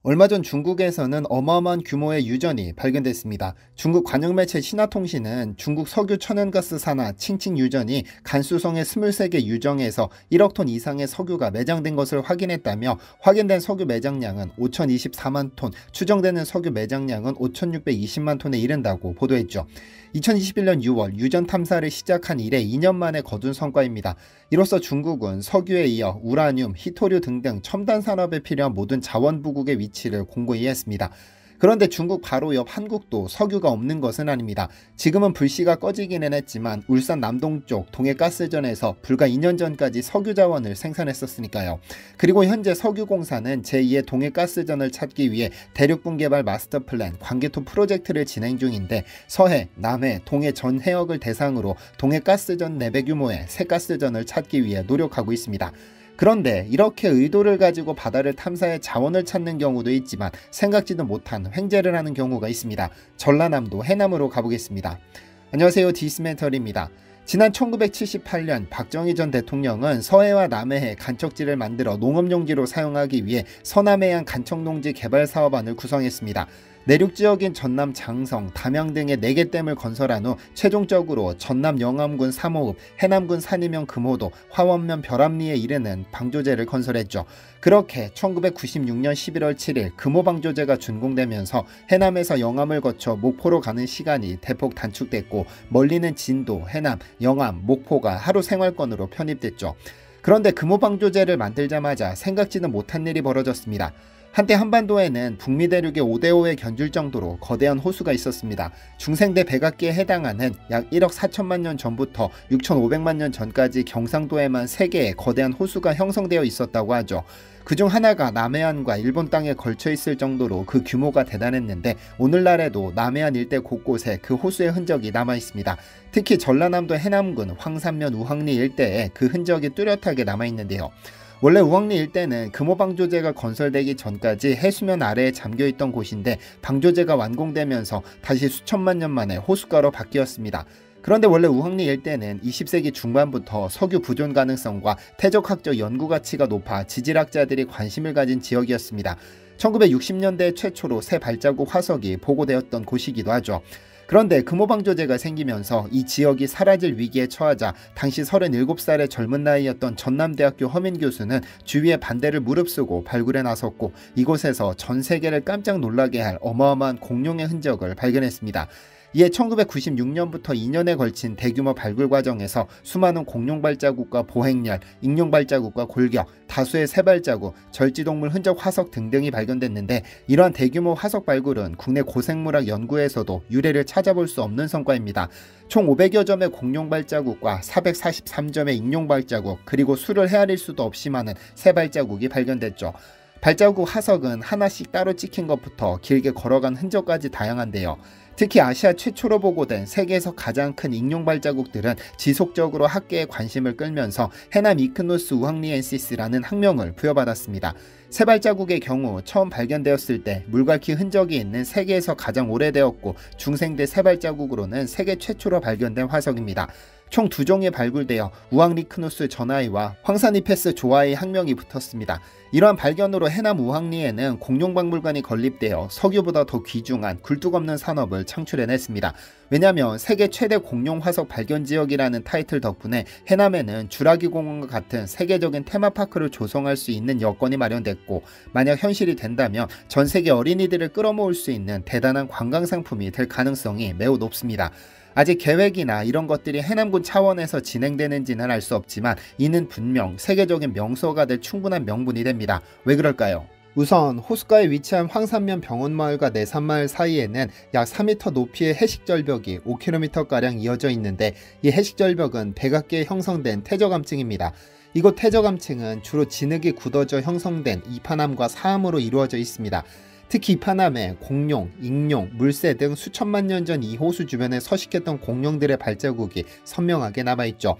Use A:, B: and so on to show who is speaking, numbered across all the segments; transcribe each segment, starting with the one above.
A: 얼마 전 중국에서는 어마어마한 규모의 유전이 발견됐습니다. 중국 관영매체 신화통신은 중국 석유 천연가스 산하 칭칭 유전이 간수성의 23개 유정에서 1억 톤 이상의 석유가 매장된 것을 확인했다며 확인된 석유 매장량은 5,024만 톤, 추정되는 석유 매장량은 5,620만 톤에 이른다고 보도했죠. 2021년 6월 유전 탐사를 시작한 이래 2년 만에 거둔 성과입니다. 이로써 중국은 석유에 이어 우라늄, 히토류 등등 첨단 산업에 필요한 모든 자원 부국의 위치를 공고히 했습니다. 그런데 중국 바로 옆 한국도 석유가 없는 것은 아닙니다. 지금은 불씨가 꺼지기는 했지만 울산 남동쪽 동해가스전에서 불과 2년 전까지 석유 자원을 생산했었으니까요. 그리고 현재 석유공사는 제2의 동해가스전을 찾기 위해 대륙분 개발 마스터 플랜 광개토 프로젝트를 진행 중인데 서해, 남해, 동해 전 해역을 대상으로 동해가스전 4배 규모의 새 가스전을 찾기 위해 노력하고 있습니다. 그런데 이렇게 의도를 가지고 바다를 탐사해 자원을 찾는 경우도 있지만 생각지도 못한 횡재를 하는 경우가 있습니다. 전라남도 해남으로 가보겠습니다. 안녕하세요, 디스멘터리입니다. 지난 1978년 박정희 전 대통령은 서해와 남해에 간척지를 만들어 농업용지로 사용하기 위해 서남해안 간척농지 개발 사업안을 구성했습니다. 내륙지역인 전남 장성, 담양 등의 4개 댐을 건설한 후 최종적으로 전남 영암군 3호읍, 해남군 산이면 금호도, 화원면 벼람리에 이르는 방조제를 건설했죠. 그렇게 1996년 11월 7일 금호방조제가 준공되면서 해남에서 영암을 거쳐 목포로 가는 시간이 대폭 단축됐고 멀리는 진도, 해남, 영암, 목포가 하루 생활권으로 편입됐죠. 그런데 금호방조제를 만들자마자 생각지도 못한 일이 벌어졌습니다. 한때 한반도에는 북미 대륙의 5대5에 견줄 정도로 거대한 호수가 있었습니다. 중생대 백악기에 해당하는 약 1억 4천만 년 전부터 6,500만 년 전까지 경상도에만 3개의 거대한 호수가 형성되어 있었다고 하죠. 그중 하나가 남해안과 일본 땅에 걸쳐 있을 정도로 그 규모가 대단했는데 오늘날에도 남해안 일대 곳곳에 그 호수의 흔적이 남아 있습니다. 특히 전라남도 해남군 황산면 우황리 일대에 그 흔적이 뚜렷하게 남아 있는데요. 원래 우황리 일대는 금호방조제가 건설되기 전까지 해수면 아래에 잠겨있던 곳인데 방조제가 완공되면서 다시 수천만 년 만에 호숫가로 바뀌었습니다. 그런데 원래 우황리 일대는 20세기 중반부터 석유 부존 가능성과 태적학적 연구 가치가 높아 지질학자들이 관심을 가진 지역이었습니다. 1960년대 최초로 새 발자국 화석이 보고되었던 곳이기도 하죠. 그런데 금호방조제가 생기면서 이 지역이 사라질 위기에 처하자 당시 37살의 젊은 나이였던 전남대학교 허민 교수는 주위의 반대를 무릅쓰고 발굴에 나섰고 이곳에서 전 세계를 깜짝 놀라게 할 어마어마한 공룡의 흔적을 발견했습니다. 이에 1996년부터 2년에 걸친 대규모 발굴 과정에서 수많은 공룡 발자국과 보행렬, 익룡 발자국과 골격, 다수의 새 발자국, 절지동물 흔적 화석 등등이 발견됐는데 이러한 대규모 화석 발굴은 국내 고생물학 연구에서도 유례를 찾아볼 수 없는 성과입니다. 총 500여 점의 공룡 발자국과 443점의 익룡 발자국, 그리고 수를 헤아릴 수도 없이 많은 새 발자국이 발견됐죠. 발자국 화석은 하나씩 따로 찍힌 것부터 길게 걸어간 흔적까지 다양한데요. 특히 아시아 최초로 보고된 세계에서 가장 큰 익룡 발자국들은 지속적으로 학계의 관심을 끌면서 해남 이크노스 우황리엔시스라는 학명을 부여받았습니다. 새 발자국의 경우 처음 발견되었을 때 물갈퀴 흔적이 있는 세계에서 가장 오래되었고 중생대 새 발자국으로는 세계 최초로 발견된 화석입니다. 총 2종이 발굴되어 우황리크누스 전하이와 황사니페스 조아의 학명이 붙었습니다. 이러한 발견으로 해남 우황리에는 공룡박물관이 건립되어 석유보다 더 귀중한 굴뚝 없는 산업을 창출해냈습니다. 왜냐하면 세계 최대 공룡 화석 발견 지역이라는 타이틀 덕분에 해남에는 주라기 공원과 같은 세계적인 테마파크를 조성할 수 있는 여건이 마련됐고 만약 현실이 된다면 전 세계 어린이들을 끌어모을 수 있는 대단한 관광상품이 될 가능성이 매우 높습니다. 아직 계획이나 이런 것들이 해남군 차원에서 진행되는지는 알 수 없지만 이는 분명 세계적인 명소가 될 충분한 명분이 됩니다. 왜 그럴까요? 우선 호숫가에 위치한 황산면 병원마을과 내산마을 사이에는 약 4m 높이의 해식절벽이 5km가량 이어져 있는데 이 해식절벽은 백악기에 형성된 태저감층입니다. 이곳 태저감층은 주로 진흙이 굳어져 형성된 이파남과 사암으로 이루어져 있습니다. 특히 이파남에 공룡, 익룡, 물새 등 수천만 년 전 이 호수 주변에 서식했던 공룡들의 발자국이 선명하게 남아있죠.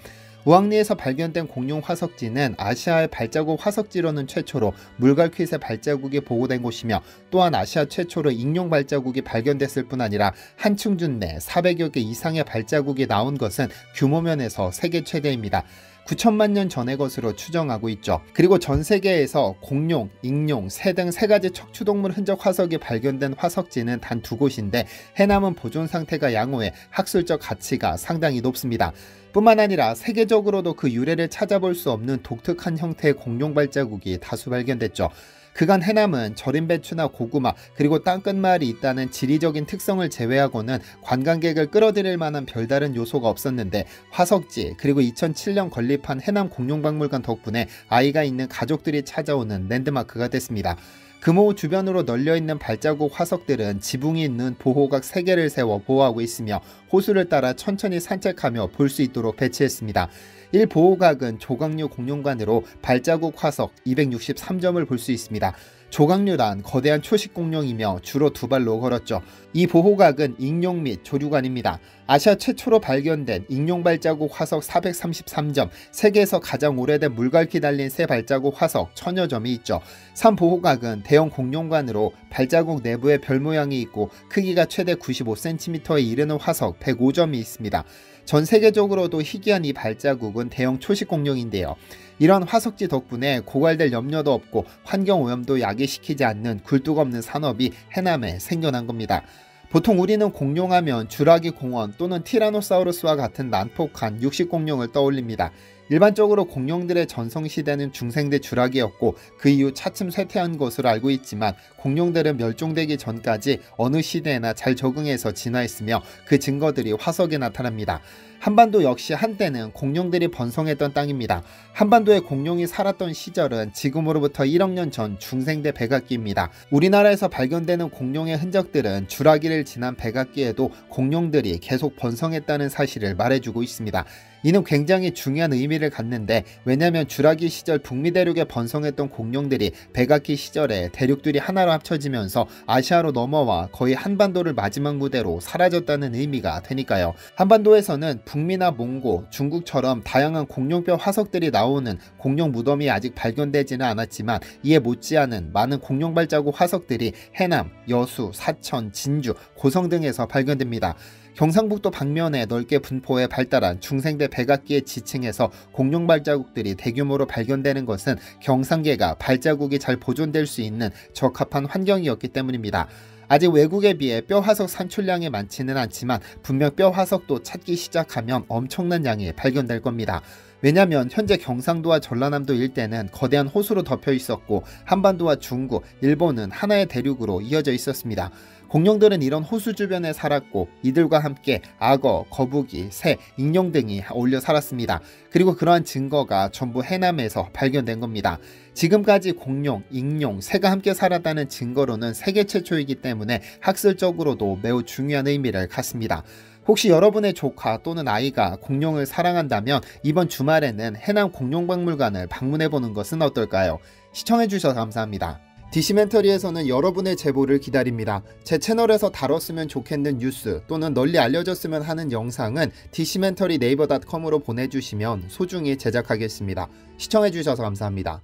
A: 우황리에서 발견된 공룡 화석지는 아시아의 발자국 화석지로는 최초로 물갈퀴새 발자국이 보고된 곳이며 또한 아시아 최초로 익룡 발자국이 발견됐을 뿐 아니라 한층준 내 400여 개 이상의 발자국이 나온 것은 규모면에서 세계 최대입니다. 9천만 년 전의 것으로 추정하고 있죠. 그리고 전 세계에서 공룡, 익룡, 새 등 세 가지 척추동물 흔적 화석이 발견된 화석지는 단 2곳인데 해남은 보존 상태가 양호해 학술적 가치가 상당히 높습니다. 뿐만 아니라 세계적으로도 그 유래를 찾아볼 수 없는 독특한 형태의 공룡 발자국이 다수 발견됐죠. 그간 해남은 절임 배추나 고구마 그리고 땅끝마을이 있다는 지리적인 특성을 제외하고는 관광객을 끌어들일 만한 별다른 요소가 없었는데 화석지 그리고 2007년 건립한 해남 공룡박물관 덕분에 아이가 있는 가족들이 찾아오는 랜드마크가 됐습니다. 금호 주변으로 널려있는 발자국 화석들은 지붕이 있는 보호각 3개를 세워 보호하고 있으며 호수를 따라 천천히 산책하며 볼 수 있도록 배치했습니다. 1보호각은 조각류 공룡관으로 발자국 화석 263점을 볼 수 있습니다. 조각류란 거대한 초식 공룡이며 주로 2발로 걸었죠. 이 보호각은 익룡 및 조류관입니다. 아시아 최초로 발견된 익룡 발자국 화석 433점, 세계에서 가장 오래된 물갈퀴 달린 새 발자국 화석 1000여 점이 있죠. 3보호각은 대형 공룡관으로 발자국 내부에 별 모양이 있고 크기가 최대 95cm에 이르는 화석 105점이 있습니다. 전 세계적으로도 희귀한 이 발자국은 대형 초식 공룡인데요. 이런 화석지 덕분에 고갈될 염려도 없고 환경오염도 야기시키지 않는 굴뚝 없는 산업이 해남에 생겨난 겁니다. 보통 우리는 공룡하면 주라기 공원 또는 티라노사우루스와 같은 난폭한 육식공룡을 떠올립니다. 일반적으로 공룡들의 전성시대는 중생대 주라기였고 그 이후 차츰 쇠퇴한 것으로 알고 있지만 공룡들은 멸종되기 전까지 어느 시대에나 잘 적응해서 진화했으며 그 증거들이 화석에 나타납니다. 한반도 역시 한때는 공룡들이 번성했던 땅입니다. 한반도에 공룡이 살았던 시절은 지금으로부터 1억 년 전 중생대 백악기입니다. 우리나라에서 발견되는 공룡의 흔적들은 주라기를 지난 백악기에도 공룡들이 계속 번성했다는 사실을 말해주고 있습니다. 이는 굉장히 중요한 의미를 갖는데 왜냐하면 주라기 시절 북미 대륙에 번성했던 공룡들이 백악기 시절에 대륙들이 하나로 합쳐지면서 아시아로 넘어와 거의 한반도를 마지막 무대로 사라졌다는 의미가 되니까요. 한반도에서는 북미나 몽고, 중국처럼 다양한 공룡뼈 화석들이 나오는 공룡 무덤이 아직 발견되지는 않았지만 이에 못지않은 많은 공룡 발자국 화석들이 해남, 여수, 사천, 진주, 고성 등에서 발견됩니다. 경상북도 방면에 넓게 분포해 발달한 중생대 백악기의 지층에서 공룡 발자국들이 대규모로 발견되는 것은 경상계가 발자국이 잘 보존될 수 있는 적합한 환경이었기 때문입니다. 아직 외국에 비해 뼈 화석 산출량이 많지는 않지만 분명 뼈 화석도 찾기 시작하면 엄청난 양이 발견될 겁니다. 왜냐하면 현재 경상도와 전라남도 일대는 거대한 호수로 덮여 있었고 한반도와 중국, 일본은 하나의 대륙으로 이어져 있었습니다. 공룡들은 이런 호수 주변에 살았고 이들과 함께 악어, 거북이, 새, 익룡 등이 어울려 살았습니다. 그리고 그러한 증거가 전부 해남에서 발견된 겁니다. 지금까지 공룡, 익룡, 새가 함께 살았다는 증거로는 세계 최초이기 때문에 학술적으로도 매우 중요한 의미를 갖습니다. 혹시 여러분의 조카 또는 아이가 공룡을 사랑한다면 이번 주말에는 해남 공룡박물관을 방문해보는 것은 어떨까요? 시청해주셔서 감사합니다. 디시멘터리에서는 여러분의 제보를 기다립니다. 제 채널에서 다뤘으면 좋겠는 뉴스 또는 널리 알려졌으면 하는 영상은 디시멘터리 네이버.com으로 보내주시면 소중히 제작하겠습니다. 시청해주셔서 감사합니다.